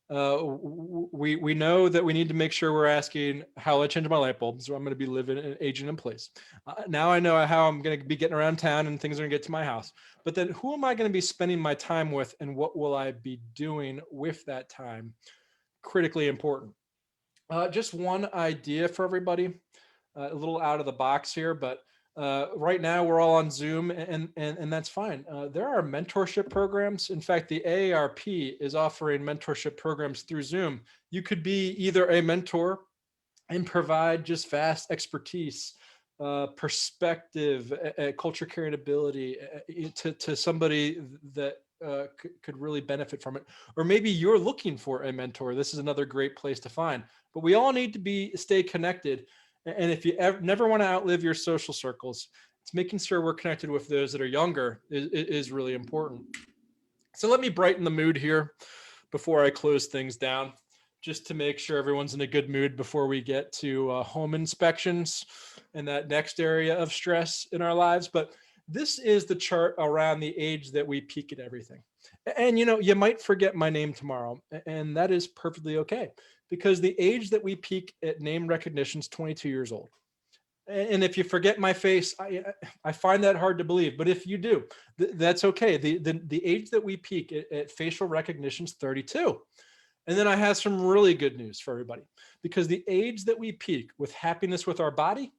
we know that we need to make sure we're asking, how will I change my light bulbs? So I'm going to be living and aging in place. Now I know how I'm going to be getting around town and things are going to get to my house. But then who am I going to be spending my time with, and what will I be doing with that time? Critically important. Just one idea for everybody. A little out of the box here, but right now we're all on Zoom, and that's fine. There are mentorship programs. In fact, the AARP is offering mentorship programs through Zoom. You could be either a mentor and provide just vast expertise, perspective, culture carrying ability to somebody that could really benefit from it. Or maybe you're looking for a mentor. This is another great place to find. But we all need to stay connected. And if you never want to outlive your social circles, it's making sure we're connected with those that are younger is really important. So let me brighten the mood here before I close things down, just to make sure everyone's in a good mood before we get to home inspections and that next area of stress in our lives. But this is the chart around the age that we peak at everything. And you might forget my name tomorrow, and that is perfectly okay, because the age that we peak at name recognition is 22 years old. And if you forget my face, I find that hard to believe, but if you do, that's okay. The age that we peak at facial recognition is 32. And then I have some really good news for everybody, because the age that we peak with happiness with our body,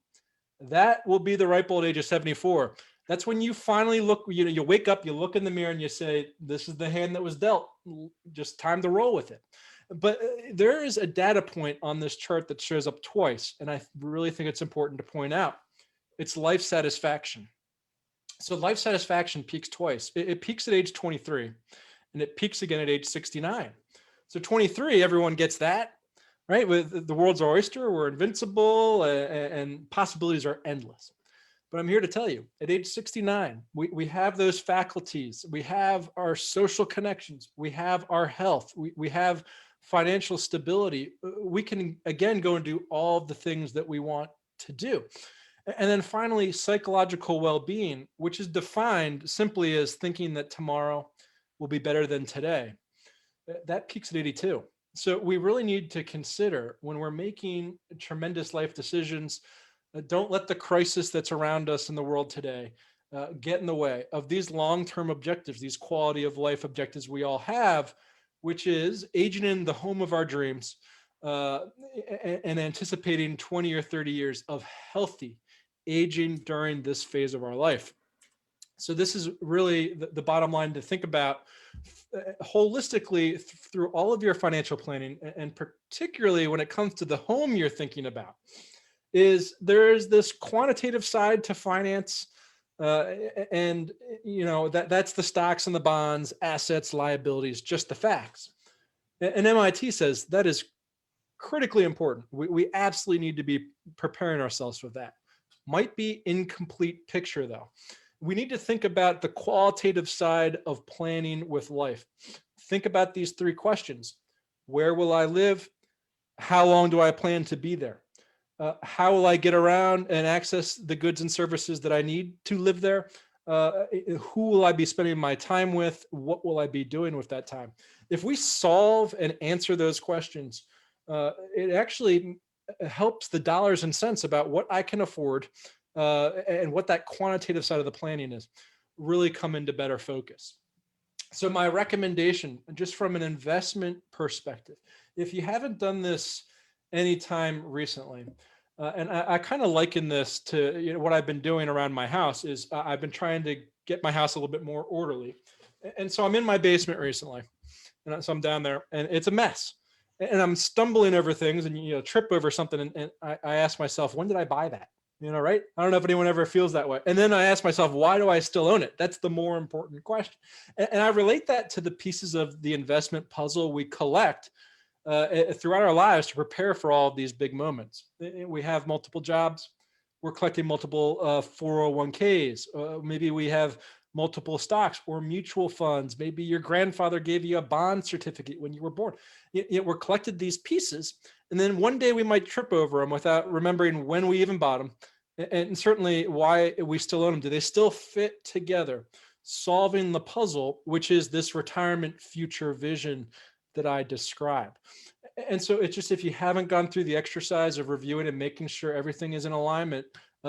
that will be the ripe old age of 74. That's when you finally look, you wake up, you look in the mirror and you say, this is the hand that was dealt, just time to roll with it. But there is a data point on this chart that shows up twice, and I really think it's important to point out. It's life satisfaction. So life satisfaction peaks twice. It peaks at age 23, and it peaks again at age 69. So 23, everyone gets that, right? With the world's our oyster, we're invincible, and possibilities are endless. But I'm here to tell you, at age 69, we have those faculties, we have our social connections, we have our health, we have financial stability. We can, again, go and do all the things that we want to do. And then finally, psychological well-being, which is defined simply as thinking that tomorrow will be better than today. That peaks at 82. So we really need to consider when we're making tremendous life decisions, don't let the crisis that's around us in the world today get in the way of these long-term objectives, these quality of life objectives we all have, which is aging in the home of our dreams and anticipating 20 or 30 years of healthy aging during this phase of our life. So this is really the bottom line to think about holistically through all of your financial planning, and particularly when it comes to the home you're thinking about, is there's this quantitative side to finance, and that's the stocks and the bonds, assets, liabilities, just the facts. And MIT says that is critically important. We absolutely need to be preparing ourselves for that. Might be incomplete picture though. We need to think about the qualitative side of planning with life. Think about these three questions. Where will I live? How long do I plan to be there? How will I get around and access the goods and services that I need to live there? Who will I be spending my time with? What will I be doing with that time? If we solve and answer those questions, it actually helps the dollars and cents about what I can afford and what that quantitative side of the planning is really come into better focus. So my recommendation, just from an investment perspective, if you haven't done this anytime recently, and I kind of liken this to what I've been doing around my house is I've been trying to get my house a little bit more orderly. And so I'm in my basement recently, and so I'm down there and it's a mess. And I'm stumbling over things and trip over something. And I ask myself, when did I buy that? Right? I don't know if anyone ever feels that way. And then I ask myself, why do I still own it? That's the more important question. And I relate that to the pieces of the investment puzzle we collect throughout our lives to prepare for all of these big moments. We have multiple jobs. We're collecting multiple 401ks. Maybe we have multiple stocks or mutual funds. Maybe your grandfather gave you a bond certificate when you were born. We're collected these pieces. And then one day we might trip over them without remembering when we even bought them. And certainly why we still own them. Do they still fit together? Solving the puzzle, which is this retirement future vision that I describe. And so it's just, if you haven't gone through the exercise of reviewing and making sure everything is in alignment,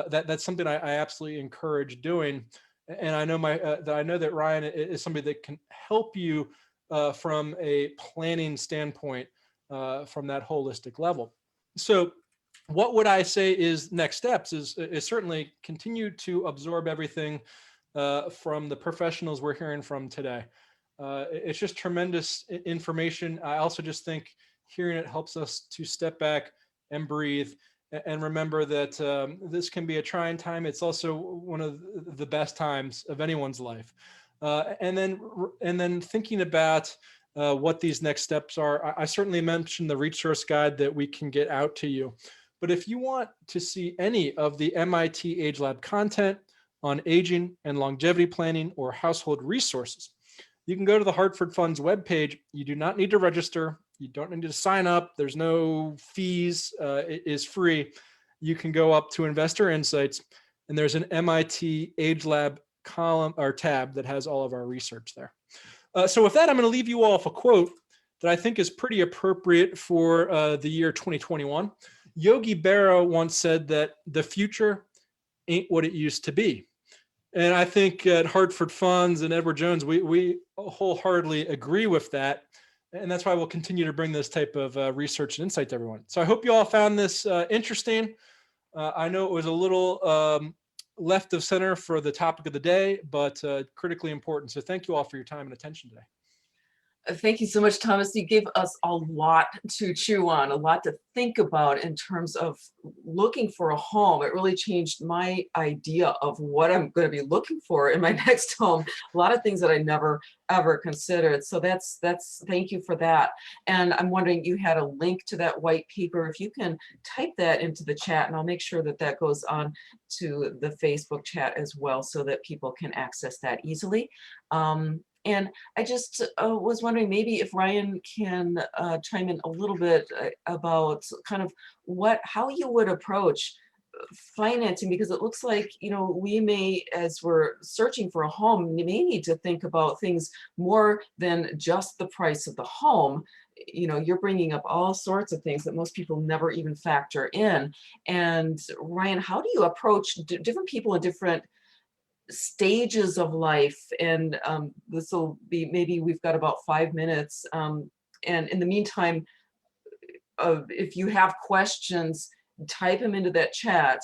that's something I absolutely encourage doing. And I know that Ryan is somebody that can help you from a planning standpoint from that holistic level. So what would I say is next steps is certainly continue to absorb everything from the professionals we're hearing from today. It's just tremendous information. I also just think hearing it helps us to step back and breathe and remember that this can be a trying time. It's also one of the best times of anyone's life. And then thinking about what these next steps are. I certainly mentioned the resource guide that we can get out to you. But if you want to see any of the MIT Age Lab content on aging and longevity planning or household resources, you can go to the Hartford Funds webpage. You do not need to register. You don't need to sign up. There's no fees. It is free. You can go up to Investor Insights, and there's an MIT Age Lab column or tab that has all of our research there. So with that, I'm going to leave you all with a quote that I think is pretty appropriate for the year 2021. Yogi Berra once said that the future ain't what it used to be. And I think at Hartford Funds and Edward Jones, we wholeheartedly agree with that. And that's why we'll continue to bring this type of research and insight to everyone. So I hope you all found this interesting. I know it was a little left of center for the topic of the day, but critically important. So thank you all for your time and attention today. Thank you so much, Thomas. You gave us a lot to chew on, a lot to think about in terms of looking for a home. It really changed my idea of what I'm going to be looking for in my next home. A lot of things that I never ever considered. So that's thank you for that. And I'm wondering, you had a link to that white paper. If you can type that into the chat, and I'll make sure that that goes on to the Facebook chat as well, so that people can access that easily. And I just was wondering, maybe if Ryan can chime in a little bit about kind of how you would approach financing, because it looks like, we may, as we're searching for a home, you may need to think about things more than just the price of the home. You're bringing up all sorts of things that most people never even factor in. And Ryan, how do you approach different people in different stages of life? And this will be, maybe we've got about 5 minutes. And in the meantime, if you have questions, type them into that chat,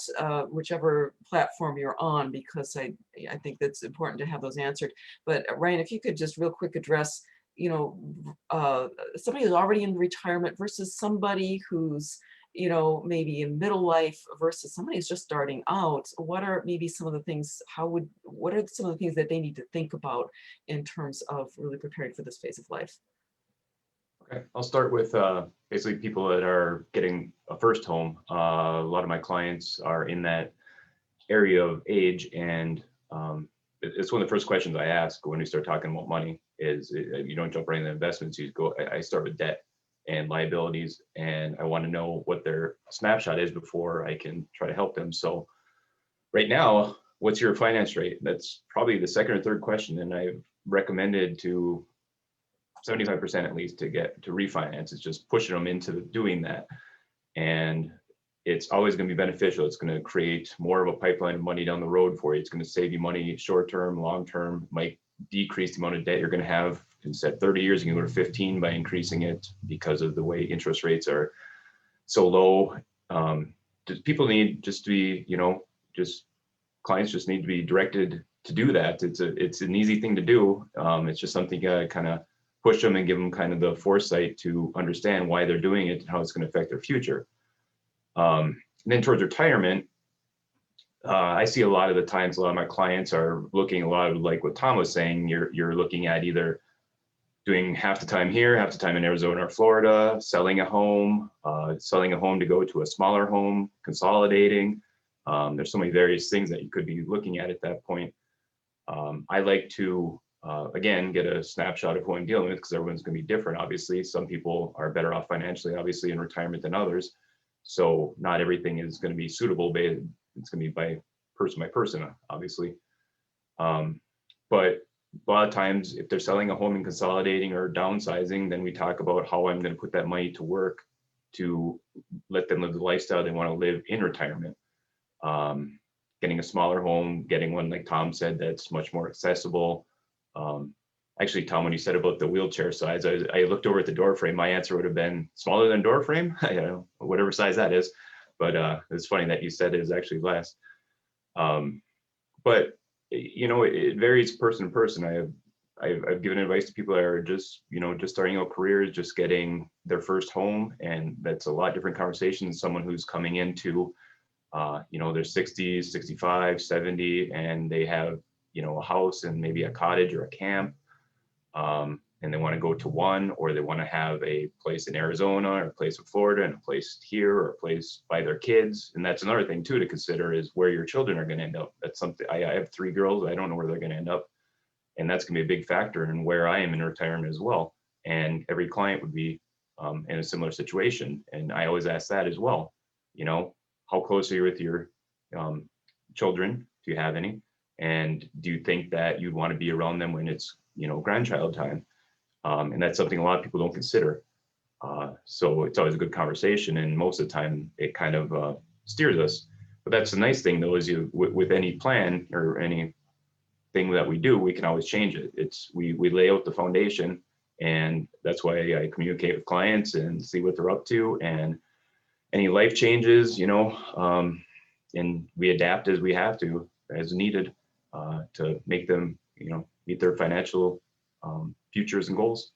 whichever platform you're on, because I think that's important to have those answered. But Ryan, if you could just real quick address, somebody who's already in retirement versus somebody who's maybe in middle life versus somebody who's just starting out. What are maybe some of the things, what are some of the things that they need to think about in terms of really preparing for this phase of life? Okay, I'll start with basically people that are getting a first home. A lot of my clients are in that area of age, and it's one of the first questions I ask when we start talking about money is, you don't jump right into investments. You go, I start with debt and liabilities, and I want to know what their snapshot is before I can try to help them. So right now, what's your finance rate? That's probably the second or third question, and I've recommended to 75% at least to refinance. It's just pushing them into doing that, and it's always going to be beneficial. It's going to create more of a pipeline of money down the road for you. It's going to save you money short term, long term, might decrease the amount of debt you're going to have. Instead of 30 years, you can go to 15 by increasing it because of the way interest rates are so low. People need just to be, clients just need to be directed to do that. It's an easy thing to do. It's just something you gotta kind of push them and give them kind of the foresight to understand why they're doing it and how it's going to affect their future. And then towards retirement, I see a lot of the times, a lot of my clients are looking a lot of like what Tom was saying. You're looking at either doing half the time here, half the time in Arizona or Florida, selling a home to go to a smaller home, consolidating. There's so many various things that you could be looking at that point. I like to, again, get a snapshot of who I'm dealing with, because everyone's going to be different. Obviously, some people are better off financially, obviously, in retirement than others. So not everything is going to be suitable. It's going to be by person, obviously. But a lot of times, if they're selling a home and consolidating or downsizing, then we talk about how I'm going to put that money to work to let them live the lifestyle they want to live in retirement. Getting a smaller home, getting one, like Tom said, that's much more accessible. Actually, Tom, when you said about the wheelchair size, I looked over at the door frame. My answer would have been smaller than door frame, whatever size that is. But it's funny that you said it is actually less. But it varies person to person. I've given advice to people that are just starting out careers, just getting their first home, and that's a lot different conversation than someone who's coming into their 60s, 65, 70, and they have a house and maybe a cottage or a camp, and they want to go to one, or they want to have a place in Arizona or a place in Florida and a place here or a place by their kids. And that's another thing too to consider, is where your children are going to end up. That's something. I have 3 girls. I don't know where they're going to end up, and that's going to be a big factor in where I am in retirement as well. And every client would be in a similar situation, and I always ask that as well. How close are you with your children, if you have any? And do you think that you'd want to be around them when it's grandchild time? And that's something a lot of people don't consider. So it's always a good conversation, and most of the time it kind of steers us. But that's the nice thing, though, is with any plan or anything that we do, we can always change it. We lay out the foundation, and that's why I communicate with clients and see what they're up to, and any life changes, and we adapt as we have to, as needed, to make them, meet their financial futures and goals.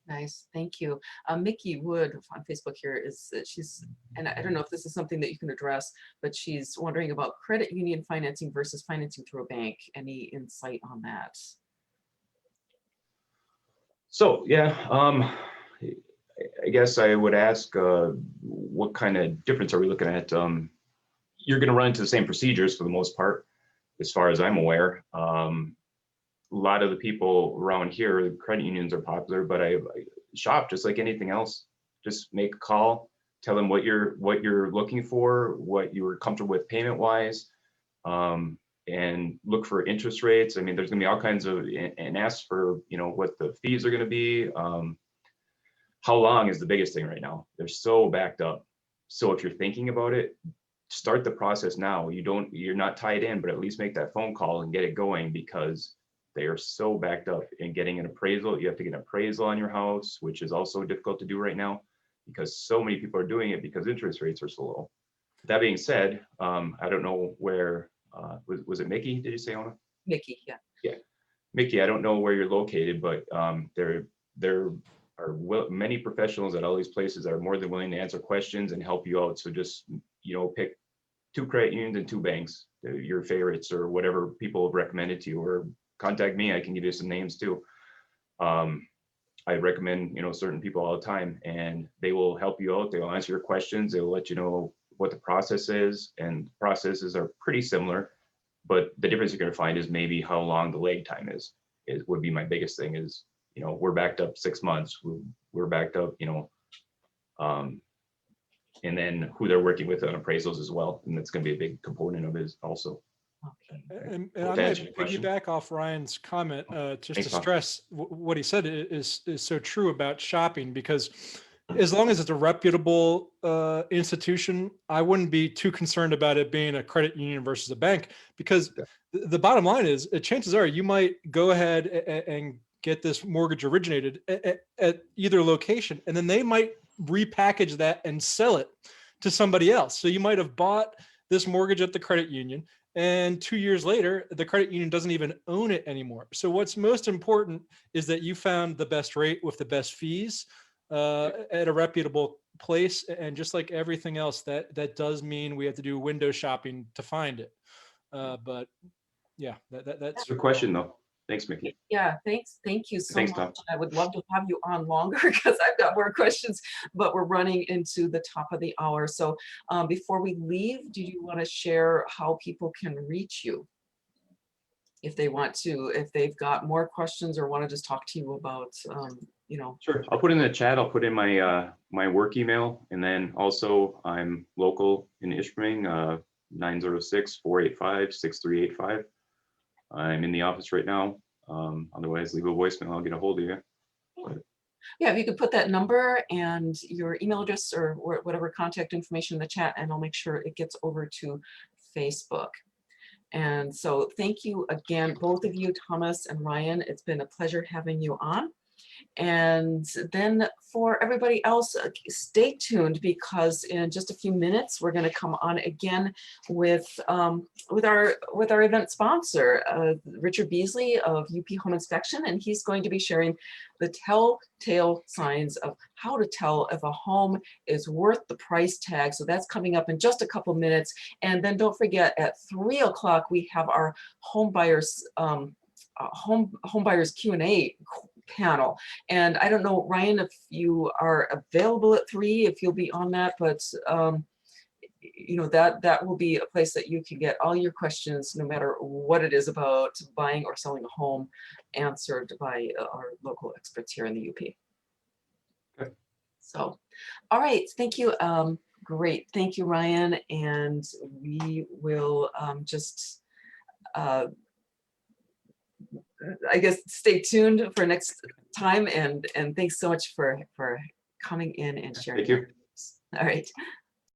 Nice, thank you. Mickey Wood on Facebook here she's, and I don't know if this is something that you can address, but she's wondering about credit union financing versus financing through a bank. Any insight on that? So yeah, I guess I would ask, what kind of difference are we looking at? You're going to run into the same procedures for the most part, as far as I'm aware. A lot of the people around here, the credit unions are popular, but I shop just like anything else. Just make a call, tell them what you're looking for, what you were comfortable with payment wise, and look for interest rates. I mean, there's gonna be all kinds of, and ask for, you know, what the fees are gonna be. How long is the biggest thing right now. They're so backed up. So if you're thinking about it, start the process now. You're not tied in, but at least make that phone call and get it going, because they are so backed up. In getting an appraisal, you have to get an appraisal on your house, which is also difficult to do right now because so many people are doing it because interest rates are so low. That being said, I don't know where, was it Mickey? Did you say, Ona? Mickey, yeah. Yeah, Mickey, I don't know where you're located, but there are many professionals at all these places that are more than willing to answer questions and help you out. So just, you know, pick 2 credit unions and 2 banks, your favorites, or whatever people have recommended to you, or contact me. I can give you some names too. I recommend, you know, certain people all the time, and they will help you out. They'll answer your questions. They will let you know what the process is, and processes are pretty similar, but the difference you're going to find is maybe how long the lag time is would be my biggest thing. Is, you know, we're backed up 6 months. We're backed up, you know, and then who they're working with on appraisals as well, and that's going to be a big component of it also. Okay. And Hope I that might answered your question. piggyback off Ryan's comment, just Thanks, to Tom. stress what he said is so true about shopping, because as long as it's a reputable institution, I wouldn't be too concerned about it being a credit union versus a bank, because the bottom line is, chances are you might go ahead and get this mortgage originated at either location, and then they might repackage that and sell it to somebody else. So you might have bought this mortgage at the credit union, and 2 years later, the credit union doesn't even own it anymore. So what's most important is that you found the best rate with the best fees at a reputable place. And just like everything else, that does mean we have to do window shopping to find it. But yeah, that's Good question though. Thanks, Mickey. Yeah, thanks. Thank you so Thanks, much. Tom. I would love to have you on longer because I've got more questions, but we're running into the top of the hour. So before we leave, do you want to share how people can reach you? If they want to, if they've got more questions or want to just talk to you about, you know. Sure. I'll put in the chat. I'll put in my my work email, and then also I'm local in Ishpeming, 906-485-6385. I'm in the office right now. Otherwise, leave a voicemail. I'll get a hold of you. Yeah, if you could put that number and your email address or whatever contact information in the chat, and I'll make sure it gets over to Facebook. And so thank you again, both of you, Thomas and Ryan. It's been a pleasure having you on. And then for everybody else, stay tuned, because in just a few minutes we're going to come on again with our event sponsor, Richard Beasley of UP Home Inspection, and he's going to be sharing the telltale signs of how to tell if a home is worth the price tag. So that's coming up in just a couple minutes. And then don't forget, at 3 o'clock we have our home buyers Q&A panel. And I don't know, Ryan, if you are available at 3, if you'll be on that, but you know, that will be a place that you can get all your questions, no matter what it is about buying or selling a home, answered by our local experts here in the UP. Okay. So, all right, thank you. Great, thank you, Ryan. And we will just I guess stay tuned for next time, and thanks so much for coming in and sharing. Thank you. All right.